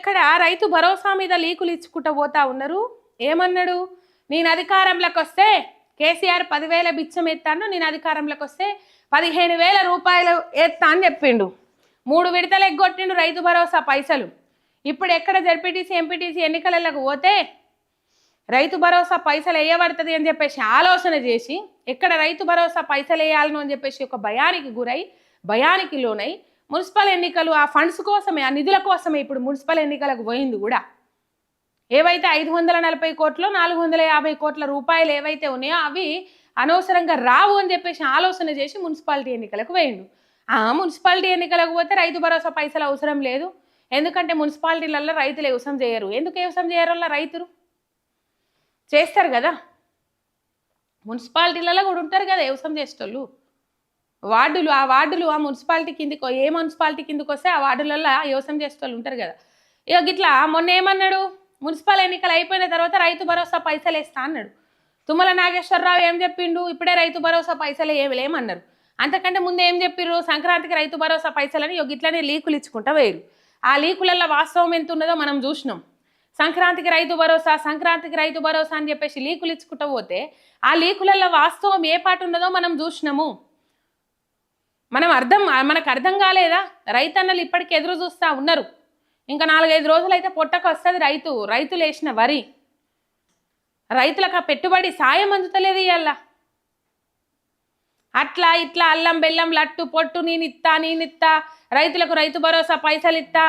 ఎక్కడ రైతు భరోసా మీద లీకులు ఇచ్చుకుంటూ పోతా ఉన్నారు. ఏమన్నాడు? నేను అధికారంలోకి వస్తే కేసీఆర్ 10,000 బిచ్చం ఎత్తాను, నేను అధికారంలోకి వస్తే 15,000 రూపాయలు ఎత్తా అని చెప్పిండు. 3 విడతలు ఎగ్గొట్టిండు రైతు భరోసా పైసలు. ఇప్పుడు ఎక్కడ జడ్పీటీసీ ఎంపీటీసీ ఎన్నికలకు పోతే రైతు భరోసా పైసలు వేయబడుతుంది అని చెప్పేసి ఆలోచన చేసి ఎక్కడ రైతు భరోసా పైసలు వేయాలను అని చెప్పేసి ఒక భయానికి గురై భయానికి లోనై మున్సిపల్ ఎన్నికలు ఆ ఫండ్స్ కోసమే, ఆ నిధుల కోసమే ఇప్పుడు మున్సిపల్ ఎన్నికలకు పోయింది కూడా. ఏవైతే 540 కోట్లు 450 కోట్ల రూపాయలు ఏవైతే ఉన్నాయో అవి అనవసరంగా రావు అని చెప్పేసి ఆలోచన చేసి మున్సిపాలిటీ ఎన్నికలకు పోయిండు. ఆ మున్సిపాలిటీ ఎన్నికలకు పోతే రైతు భరోసా పైసలు అవసరం లేదు, ఎందుకంటే మున్సిపాలిటీలలో రైతులు వ్యవసాయం చేయరు. ఎందుకు వ్యవసాయం చేయరు? వల్ల రైతులు చేస్తారు కదా, మున్సిపాలిటీలలో కూడా ఉంటారు కదా వ్యవసాయం చేసేటోళ్ళు. వార్డులు ఆ మున్సిపాలిటీ కిందకి ఏ మున్సిపాలిటీ కిందకి వస్తే ఆ వార్డులలో వ్యవసాయం చేసేటోళ్ళు ఉంటారు కదా. ఇక గిట్లా మొన్న ఏమన్నాడు? మున్సిపల్ ఎన్నికలు అయిపోయిన తర్వాత రైతు భరోసా పైసలు వేస్తా అన్నాడు. తుమ్మల నాగేశ్వరరావు ఏం చెప్పిండు? ఇప్పుడే రైతు భరోసా పైసలు ఏమన్నారు. అంతకంటే ముందు ఏం చెప్పిర్రు? సంక్రాంతికి రైతు భరోసా పైసలని గిట్లనే లీకులు ఇచ్చుకుంటా వేరు. ఆ లీకులలో వాస్తవం ఎంత ఉన్నదో మనం చూసినాం. సంక్రాంతికి రైతు భరోసా అని చెప్పేసి లీకులు ఇచ్చుకుంటూ పోతే ఆ లీకులలో వాస్తవం ఏ పాటు ఉన్నదో మనం చూసినాము. మనకు అర్థం కాలేదా? రైతన్నలు ఇప్పటికి ఎదురు చూస్తూ ఉన్నారు. ఇంకా 4-5 రోజులు అయితే పొట్టకు వస్తుంది రైతులు వేసిన వరి. రైతులకు ఆ పెట్టుబడి సాయం అందుతలేదు ఇవాళ. అట్లా ఇట్లా అల్లం బెల్లం లట్టు పొట్టు నేనిత్తా రైతులకు రైతు భరోసా పైసలు ఇస్తా,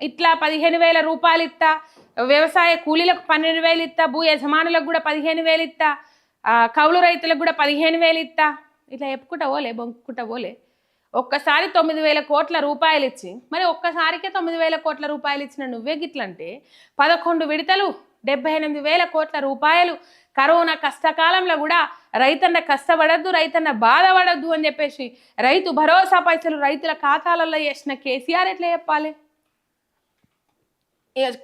ఇట్లా 15,000 రూపాయలు ఇస్తా, వ్యవసాయ కూలీలకు 12,000 ఇస్తా, భూ యజమానులకు కూడా 15,000 ఇస్తా, కౌలు రైతులకు కూడా 15,000 ఇస్తా, ఇట్లా చెప్పుకుంటా పోలే బొంకుకుంటా పోలే. ఒక్కసారి 9,000 కోట్ల రూపాయలు ఇచ్చి మరి ఒక్కసారికే 9,000 కోట్ల రూపాయలు ఇచ్చిన నువ్వే గిట్లంటే 11 విడతలు 78,000 కోట్ల రూపాయలు కరోనా కష్టకాలంలో కూడా రైతన్న కష్టపడద్దు, రైతన్న బాధపడద్దు అని చెప్పేసి రైతు భరోసా పైసలు రైతుల ఖాతాలలో వేసిన కేసీఆర్ ఎట్లా చెప్పాలి?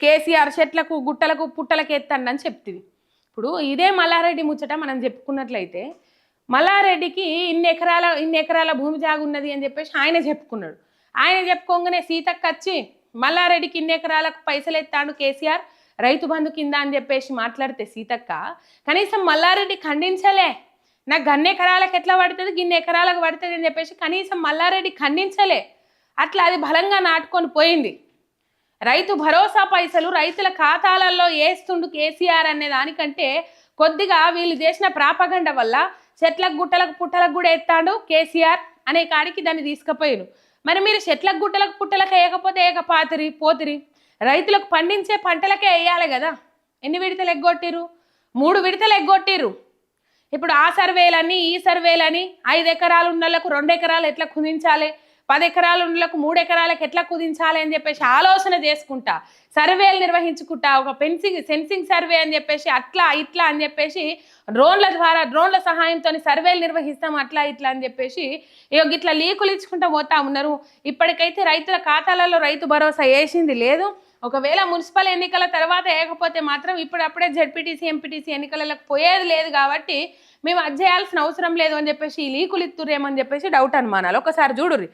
కేసీఆర్ చెట్లకు గుట్టలకు పుట్టలకు ఎత్తండి చెప్తివి. ఇప్పుడు ఇదే మల్లారెడ్డి ముచ్చట మనం చెప్పుకున్నట్లయితే మల్లారెడ్డికి ఇన్ని ఎకరాల భూమి జాగు ఉన్నది అని చెప్పేసి ఆయన చెప్పుకున్నాడు. ఆయన చెప్పుకోగానే సీతక్క వచ్చి మల్లారెడ్డికి ఇన్ని ఎకరాలకు పైసలు ఎత్తాడు కేసీఆర్ రైతు బంధు కింద అని చెప్పేసి మాట్లాడితే సీతక్క కనీసం మల్లారెడ్డి ఖండించలే. నాకు గన్ని ఎకరాలకు ఎట్లా పడుతుంది, గిన్ని ఎకరాలకు పడుతుంది అని చెప్పేసి కనీసం మల్లారెడ్డి ఖండించలే. అట్లా అది బలంగా నాటుకొని పోయింది. రైతు భరోసా పైసలు రైతుల ఖాతాలలో వేస్తుండు కేసీఆర్ అనే దానికంటే కొద్దిగా వీళ్ళు చేసిన ప్రాపగండ వల్ల చెట్లకు గుట్టలకు పుట్టలకు కూడా ఎత్తాడు కేసీఆర్ అనే కాడికి దాన్ని తీసుకుపోయారు. మరి మీరు చెట్లకు గుట్టలకు పుట్టలకు వేయకపోతే పోతిరి రైతులకు పండించే పంటలకే వేయాలి కదా. ఎన్ని విడతలు ఎగ్గొట్టిరు? 3 విడతలు ఎగ్గొట్టిరు. ఇప్పుడు ఆ సర్వేలని ఈ సర్వేలని 5 ఎకరాలు ఉన్నలకు 2 ఎకరాలు ఎట్లా కుదించాలి, 10 ఎకరాలు ఉన్నలకు 3 ఎకరాలకు ఎట్లా కుదించాలి అని చెప్పేసి ఆలోచన చేసుకుంటా సర్వేలు నిర్వహించుకుంటా ఒక సెన్సింగ్ సర్వే అని చెప్పేసి అట్లా ఇట్లా అని చెప్పేసి డ్రోన్ల సహాయంతో సర్వేలు నిర్వహిస్తాం అట్లా ఇట్లా అని చెప్పేసి ఇట్లా లీకులు ఇచ్చుకుంటూ పోతా ఉన్నారు. ఇప్పటికైతే రైతుల ఖాతాలలో రైతు భరోసా వేసింది లేదు. ఒకవేళ మున్సిపల్ ఎన్నికల తర్వాత వేయకపోతే మాత్రం ఇప్పుడప్పుడే జడ్పీటీసీ ఎంపీటీసీ ఎన్నికలకు పోయేది లేదు కాబట్టి మేము అది చేయాల్సిన అవసరం లేదు అని చెప్పేసి ఈ లీకులు ఇస్తురేమని చెప్పేసి డౌట్ అనుమానాలు. ఒకసారి చూడుర్రి,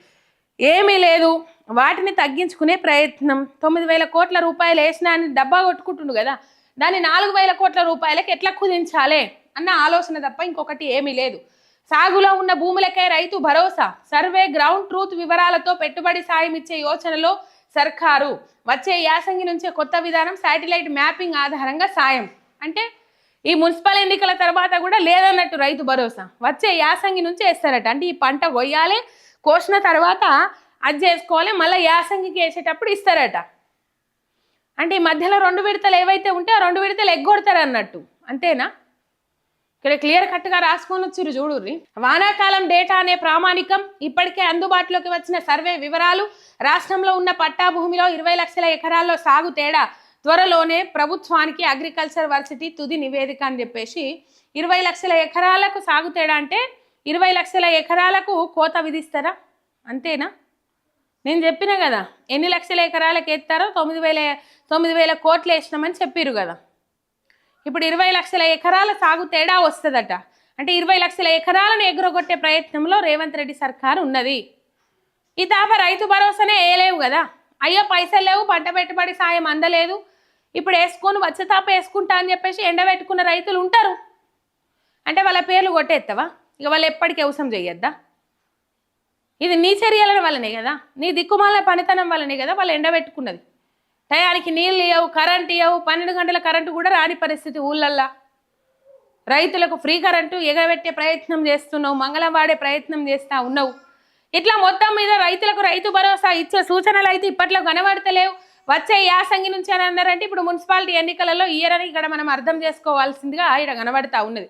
ఏమీ లేదు. వాటిని తగ్గించుకునే ప్రయత్నం. 9,000 కోట్ల రూపాయలు వేసినా అని డబ్బా కొట్టుకుంటుండు కదా, దాన్ని 4,000 కోట్ల రూపాయలకి ఎట్లా కుదించాలి అన్న ఆలోచన తప్ప ఇంకొకటి ఏమీ లేదు. సాగులో ఉన్న భూములకే Rythu Bharosa, survey ground truth వివరాలతో పెట్టుబడి సాయం ఇచ్చే యోచనలో సర్కారు. వచ్చే యాసంగి నుంచే కొత్త విధానం, శాటిలైట్ మ్యాపింగ్ ఆధారంగా సాయం. అంటే ఈ మున్సిపల్ ఎన్నికల తర్వాత కూడా లేదన్నట్టు రైతు భరోసా వచ్చే యాసంగి నుంచే వేస్తారట. అంటే ఈ పంట కొయ్యాలి, కోసిన తర్వాత అది చేసుకోవాలి, మళ్ళీ యాసంగికి వేసేటప్పుడు ఇస్తారట. అంటే ఈ మధ్యలో 2 విడతలు ఏవైతే ఉంటే ఆ 2 విడతలు ఎగ్గొడతారు అన్నట్టు, అంతేనా? ఇక్కడ క్లియర్ కట్గా రాసుకొని వచ్చిరు చూడుర్రి. వానాకాలం డేటా అనే ప్రామాణికం, ఇప్పటికే అందుబాటులోకి వచ్చిన సర్వే వివరాలు, రాష్ట్రంలో ఉన్న పట్టా భూమిలో 20 లక్షల ఎకరాల్లో సాగు తేడా, త్వరలోనే ప్రభుత్వానికి అగ్రికల్చర్ వర్సిటీ తుది నివేదిక అని చెప్పేసి 20 లక్షల ఎకరాలకు సాగు తేడా అంటే 20 లక్షల ఎకరాలకు కోత విధిస్తారా? అంతేనా? నేను చెప్పిన కదా ఎన్ని లక్షల ఎకరాలకు ఎత్తారో 9,000 కోట్లు వేసినామని చెప్పారు కదా. ఇప్పుడు 20 లక్షల ఎకరాల సాగు తేడా వస్తుందట. అంటే 20 లక్షల ఎకరాలను ఎగురగొట్టే ప్రయత్నంలో రేవంత్ రెడ్డి సర్కారు ఉన్నది. ఈ తాప రైతు భరోసానే వేయలేవు కదా, అయ్యో పైసలు లేవు, పంట పెట్టుబడి సాయం అందలేదు, ఇప్పుడు వేసుకొని వచ్చేతాప వేసుకుంటా అని చెప్పేసి ఎండబెట్టుకున్న రైతులు ఉంటారు. అంటే వాళ్ళ పేర్లు కొట్టేస్తావా? ఇక వాళ్ళు ఎప్పటికీ వ్యవసాయం చేయొద్దా? ఇది నీ చర్యల వల్లనే కదా, నీ దిక్కుమాల పనితనం వల్లనే కదా వాళ్ళు ఎండబెట్టుకున్నది. టయానికి నీళ్ళు ఇవ్వవు, కరెంట్ ఇవ్వవు, 12 గంటల కరెంటు కూడా రాని పరిస్థితి ఊళ్ళల్లా. రైతులకు ఫ్రీ కరెంటు ఎగబెట్టే ప్రయత్నం చేస్తున్నావు, మంగళం వాడే ప్రయత్నం చేస్తూ ఉన్నావు. ఇట్లా మొత్తం మీద రైతులకు రైతు భరోసా ఇచ్చే సూచనలు అయితే ఇప్పట్లో కనబడతలేవు. వచ్చే యాసంగి నుంచి అని అన్నారంటే ఇప్పుడు మున్సిపాలిటీ ఎన్నికలలో ఇయరని ఇక్కడ మనం అర్థం చేసుకోవాల్సిందిగా ఇక్కడ కనబడతా ఉన్నది.